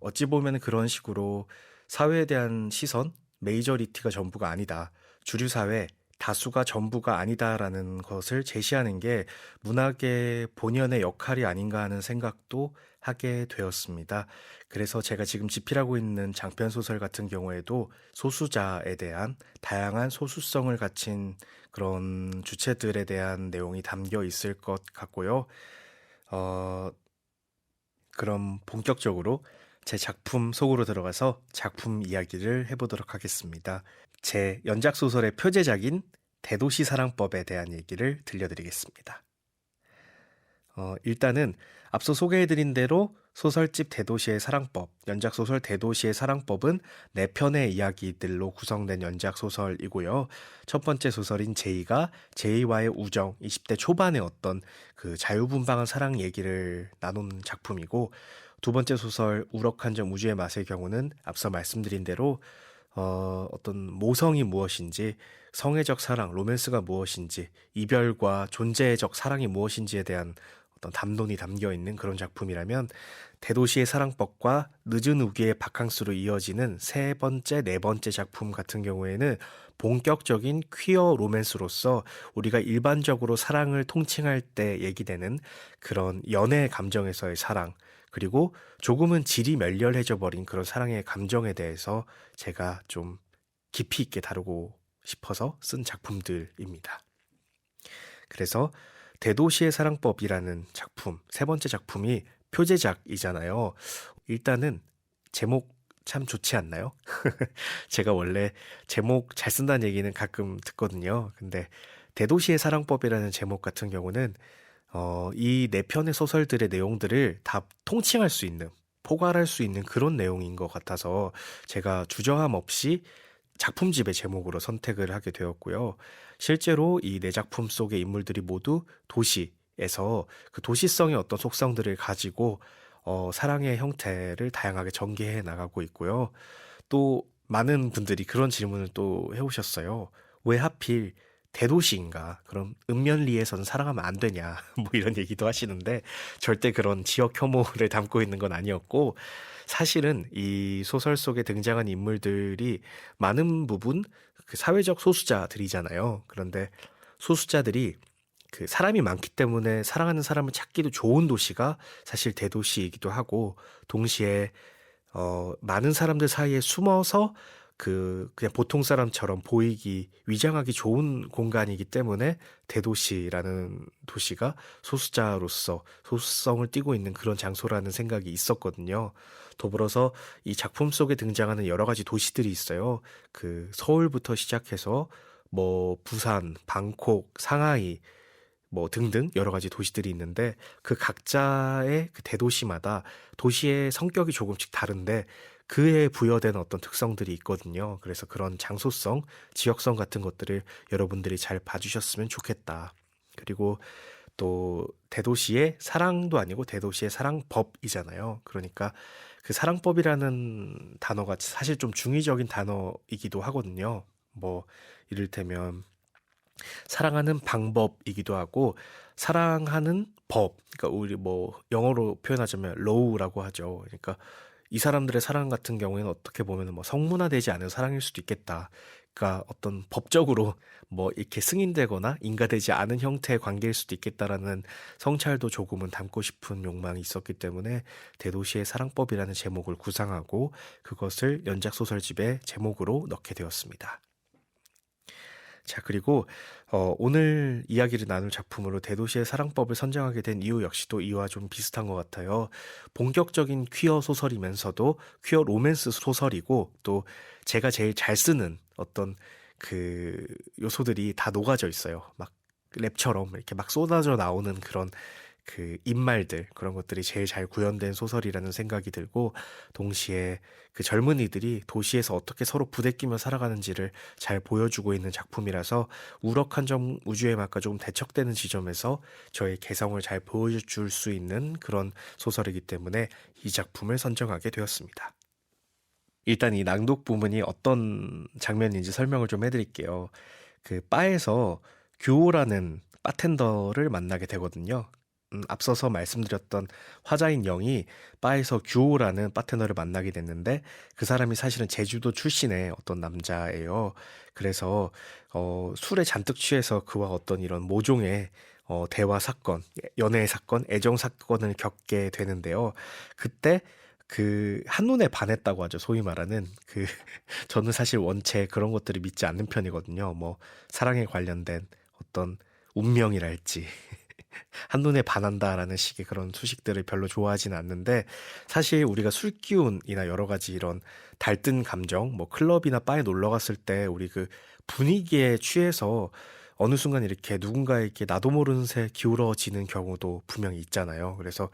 어찌 보면 그런 식으로 사회에 대한 시선, 메이저리티가 전부가 아니다, 주류 사회, 다수가 전부가 아니다라는 것을 제시하는 게 문학의 본연의 역할이 아닌가 하는 생각도 하게 되었습니다. 그래서 제가 지금 집필하고 있는 장편 소설 같은 경우에도 소수자에 대한 다양한 소수성을 갖춘 그런 주체들에 대한 내용이 담겨 있을 것 같고요. 그럼 본격적으로 제 작품 속으로 들어가서 작품 이야기를 해보도록 하겠습니다. 제 연작 소설의 표제작인 대도시 사랑법에 대한 얘기를 들려드리겠습니다. 일단은 앞서 소개해드린 대로 소설집 대도시의 사랑법, 연작소설 대도시의 사랑법은 4편의 이야기들로 구성된 연작소설이고요. 첫 번째 소설인 제이가 제이와의 우정, 20대 초반의 어떤 그 자유분방한 사랑 얘기를 나눈 작품이고, 두 번째 소설 우럭한 점 우주의 맛의 경우는 앞서 말씀드린 대로 어떤 모성이 무엇인지, 성애적 사랑, 로맨스가 무엇인지, 이별과 존재적 사랑이 무엇인지에 대한 어떤 담론이 담겨 있는 그런 작품이라면, 대도시의 사랑법과 늦은 우기의 바캉스로 이어지는 세 번째, 네 번째 작품 같은 경우에는 본격적인 퀴어 로맨스로서 우리가 일반적으로 사랑을 통칭할 때 얘기되는 그런 연애 감정에서의 사랑, 그리고 조금은 질이 멸렬해져 버린 그런 사랑의 감정에 대해서 제가 좀 깊이 있게 다루고 싶어서 쓴 작품들입니다. 그래서 대도시의 사랑법이라는 작품, 세 번째 작품이 표제작이잖아요. 일단은 제목 참 좋지 않나요? 제가 원래 제목 잘 쓴다는 얘기는 가끔 듣거든요. 근데 대도시의 사랑법이라는 제목 같은 경우는 이 4편의 소설들의 내용들을 다 통칭할 수 있는, 포괄할 수 있는 그런 내용인 것 같아서 제가 주저함 없이 작품집의 제목으로 선택을 하게 되었고요. 실제로 이 네 작품 속의 인물들이 모두 도시에서 그 도시성의 어떤 속성들을 가지고 사랑의 형태를 다양하게 전개해 나가고 있고요. 또 많은 분들이 그런 질문을 또 해오셨어요. 왜 하필 대도시인가? 그럼 읍면리에서는 사랑하면 안 되냐? 뭐 이런 얘기도 하시는데 절대 그런 지역 혐오를 담고 있는 건 아니었고 사실은 이 소설 속에 등장한 인물들이 많은 부분 그 사회적 소수자들이잖아요. 그런데 소수자들이 그 사람이 많기 때문에 사랑하는 사람을 찾기도 좋은 도시가 사실 대도시이기도 하고 동시에 많은 사람들 사이에 숨어서 그냥 보통 사람처럼 보이기 위장하기 좋은 공간이기 때문에 대도시라는 도시가 소수자로서 소수성을 띠고 있는 그런 장소라는 생각이 있었거든요. 더불어서 이 작품 속에 등장하는 여러 가지 도시들이 있어요. 그 서울부터 시작해서 뭐 부산, 방콕, 상하이 뭐 등등 여러 가지 도시들이 있는데 그 각자의 그 대도시마다 도시의 성격이 조금씩 다른데 그에 부여된 어떤 특성들이 있거든요. 그래서 그런 장소성, 지역성 같은 것들을 여러분들이 잘 봐주셨으면 좋겠다. 그리고 또 대도시의 사랑도 아니고 대도시의 사랑법이잖아요. 그러니까 그 사랑법이라는 단어가 사실 좀 중의적인 단어이기도 하거든요. 뭐 이를테면 사랑하는 방법이기도 하고 사랑하는 법, 그러니까 우리 뭐 영어로 표현하자면 law라고 하죠. 그러니까 이 사람들의 사랑 같은 경우에는 어떻게 보면 뭐 성문화되지 않은 사랑일 수도 있겠다. 그러니까 어떤 법적으로 뭐 이렇게 승인되거나 인가되지 않은 형태의 관계일 수도 있겠다라는 성찰도 조금은 담고 싶은 욕망이 있었기 때문에 대도시의 사랑법이라는 제목을 구상하고 그것을 연작 소설집의 제목으로 넣게 되었습니다. 자, 그리고 오늘 이야기를 나눌 작품으로 대도시의 사랑법을 선정하게 된 이유 역시도 이와 좀 비슷한 것 같아요. 본격적인 퀴어 소설이면서도 퀴어 로맨스 소설이고 또 제가 제일 잘 쓰는 어떤 그 요소들이 다 녹아져 있어요. 막 랩처럼 이렇게 막 쏟아져 나오는 그런 그 입말들 그런 것들이 제일 잘 구현된 소설이라는 생각이 들고 동시에 그 젊은이들이 도시에서 어떻게 서로 부대끼며 살아가는지를 잘 보여주고 있는 작품이라서 우럭한 점 우주의 맛과 조금 대척되는 지점에서 저의 개성을 잘 보여줄 수 있는 그런 소설이기 때문에 이 작품을 선정하게 되었습니다. 일단 이 낭독 부분이 어떤 장면인지 설명을 좀 해드릴게요. 그 바에서 규호라는 바텐더를 만나게 되거든요. 앞서서 말씀드렸던 화자인 영이 바에서 규호라는 바테너를 만나게 됐는데 그 사람이 사실은 제주도 출신의 어떤 남자예요. 그래서 술에 잔뜩 취해서 그와 어떤 이런 모종의 대화 사건, 연애 사건, 애정 사건을 겪게 되는데요. 그때 그 한눈에 반했다고 하죠. 소위 말하는 그 저는 사실 원체 그런 것들을 믿지 않는 편이거든요. 뭐 사랑에 관련된 어떤 운명이랄지 한눈에 반한다라는 식의 그런 수식들을 별로 좋아하지는 않는데 사실 우리가 술 기운이나 여러 가지 이런 달뜬 감정, 뭐 클럽이나 바에 놀러 갔을 때 우리 그 분위기에 취해서 어느 순간 이렇게 누군가에게 나도 모르는 새 기울어지는 경우도 분명히 있잖아요. 그래서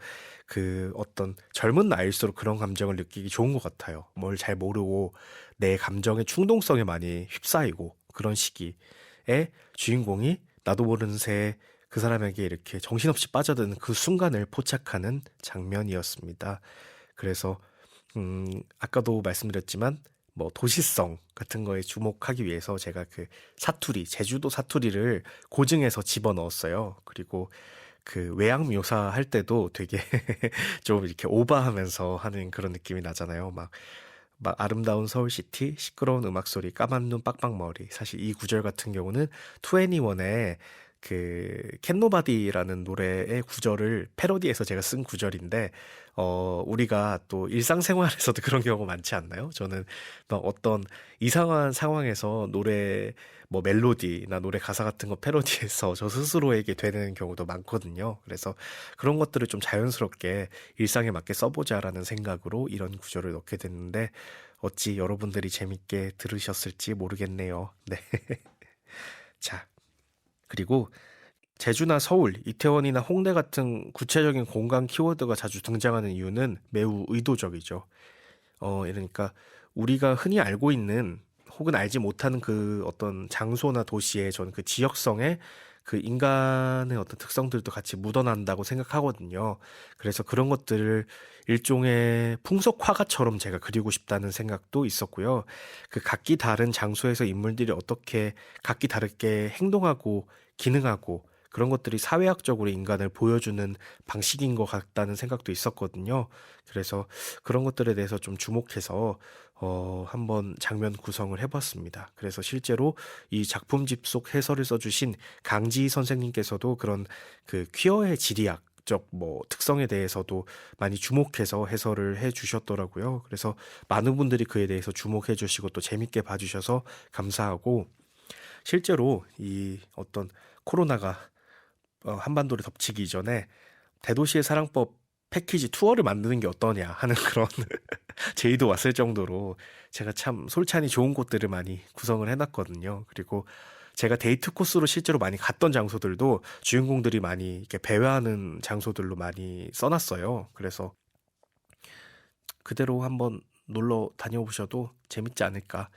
그 어떤 젊은 나이일수록 그런 감정을 느끼기 좋은 것 같아요. 뭘 잘 모르고 내 감정의 충동성에 많이 휩싸이고 그런 시기에 주인공이 나도 모르는 새에 그 사람에게 이렇게 정신없이 빠져드는 그 순간을 포착하는 장면이었습니다. 그래서 아까도 말씀드렸지만 뭐 도시성 같은 거에 주목하기 위해서 제가 그 사투리, 제주도 사투리를 고증해서 집어넣었어요. 그리고 그 외양 묘사할 때도 되게 좀 이렇게 오버하면서 하는 그런 느낌이 나잖아요. 막 아름다운 서울시티, 시끄러운 음악소리, 까만 눈, 빡빡머리. 사실 이 구절 같은 경우는 2NE1의 그 캔노바디라는 노래의 구절을 패러디해서 제가 쓴 구절인데 우리가 또 일상생활에서도 그런 경우가 많지 않나요? 저는 막 어떤 이상한 상황에서 노래 뭐 멜로디나 노래 가사 같은 거 패러디해서 저 스스로에게 되는 경우도 많거든요. 그래서 그런 것들을 좀 자연스럽게 일상에 맞게 써보자라는 생각으로 이런 구절을 넣게 됐는데 어찌 여러분들이 재밌게 들으셨을지 모르겠네요. 네. 자, 그리고 제주나 서울, 이태원이나 홍대 같은 구체적인 공간 키워드가 자주 등장하는 이유는 매우 의도적이죠. 이러니까 우리가 흔히 알고 있는 혹은 알지 못하는 그 어떤 장소나 도시의 저는 그 지역성에 그 인간의 어떤 특성들도 같이 묻어난다고 생각하거든요. 그래서 그런 것들을 일종의 풍속 화가처럼 제가 그리고 싶다는 생각도 있었고요. 그 각기 다른 장소에서 인물들이 어떻게 각기 다르게 행동하고 기능하고 그런 것들이 사회학적으로 인간을 보여주는 방식인 것 같다는 생각도 있었거든요. 그래서 그런 것들에 대해서 좀 주목해서 한번 장면 구성을 해봤습니다. 그래서 실제로 이 작품집 속 해설을 써주신 강지희 선생님께서도 그런 그 퀴어의 지리학적 뭐 특성에 대해서도 많이 주목해서 해설을 해 주셨더라고요. 그래서 많은 분들이 그에 대해서 주목해 주시고 또 재밌게 봐주셔서 감사하고 실제로 이 어떤 코로나가 한반도를 덮치기 전에 대도시의 사랑법 패키지 투어를 만드는 게 어떠냐 하는 그런 제의도 왔을 정도로 제가 참 솔찬히 좋은 곳들을 많이 구성을 해놨거든요. 그리고 제가 데이트 코스로 실제로 많이 갔던 장소들도 주인공들이 많이 이렇게 배회하는 장소들로 많이 써놨어요. 그래서 그대로 한번 놀러 다녀보셔도 재밌지 않을까.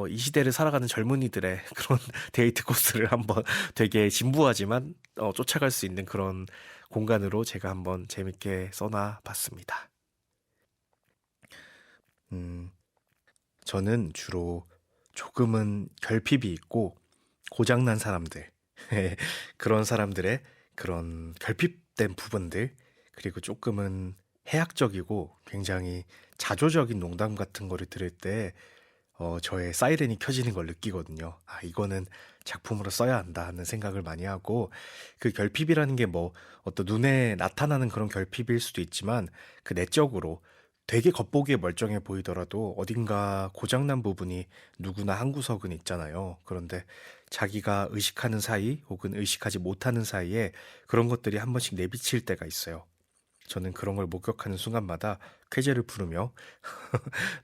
이 시대를 살아가는 젊은이들의 그런 데이트 코스를 한번 되게 진부하지만 쫓아갈 수 있는 그런 공간으로 제가 한번 재밌게 써놔 봤습니다. 음, 저는 주로 조금은 결핍이 있고 고장난 사람들, 그런 사람들의 그런 결핍된 부분들, 그리고 조금은 해학적이고 굉장히 자조적인 농담 같은 거를 들을 때 저의 사이렌이 켜지는 걸 느끼거든요. 아, 이거는 작품으로 써야 한다 하는 생각을 많이 하고, 그 결핍이라는 게 뭐, 어떤 눈에 나타나는 그런 결핍일 수도 있지만, 그 내적으로 되게 겉보기에 멀쩡해 보이더라도 어딘가 고장난 부분이 누구나 한 구석은 있잖아요. 그런데 자기가 의식하는 사이, 혹은 의식하지 못하는 사이에 그런 것들이 한 번씩 내비칠 때가 있어요. 저는 그런 걸 목격하는 순간마다 쾌재를 부르며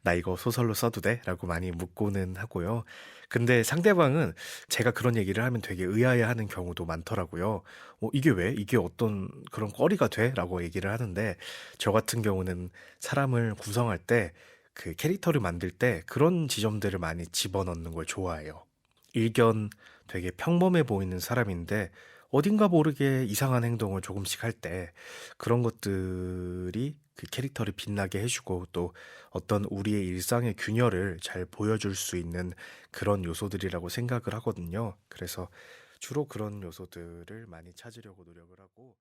나 이거 소설로 써도 돼? 라고 많이 묻고는 하고요. 근데 상대방은 제가 그런 얘기를 하면 되게 의아해하는 경우도 많더라고요. 이게 왜? 이게 어떤 그런 거리가 돼? 라고 얘기를 하는데 저 같은 경우는 사람을 구성할 때 그 캐릭터를 만들 때 그런 지점들을 많이 집어넣는 걸 좋아해요. 일견 되게 평범해 보이는 사람인데 어딘가 모르게 이상한 행동을 조금씩 할 때 그런 것들이 그 캐릭터를 빛나게 해주고 또 어떤 우리의 일상의 균열을 잘 보여줄 수 있는 그런 요소들이라고 생각을 하거든요. 그래서 주로 그런 요소들을 많이 찾으려고 노력을 하고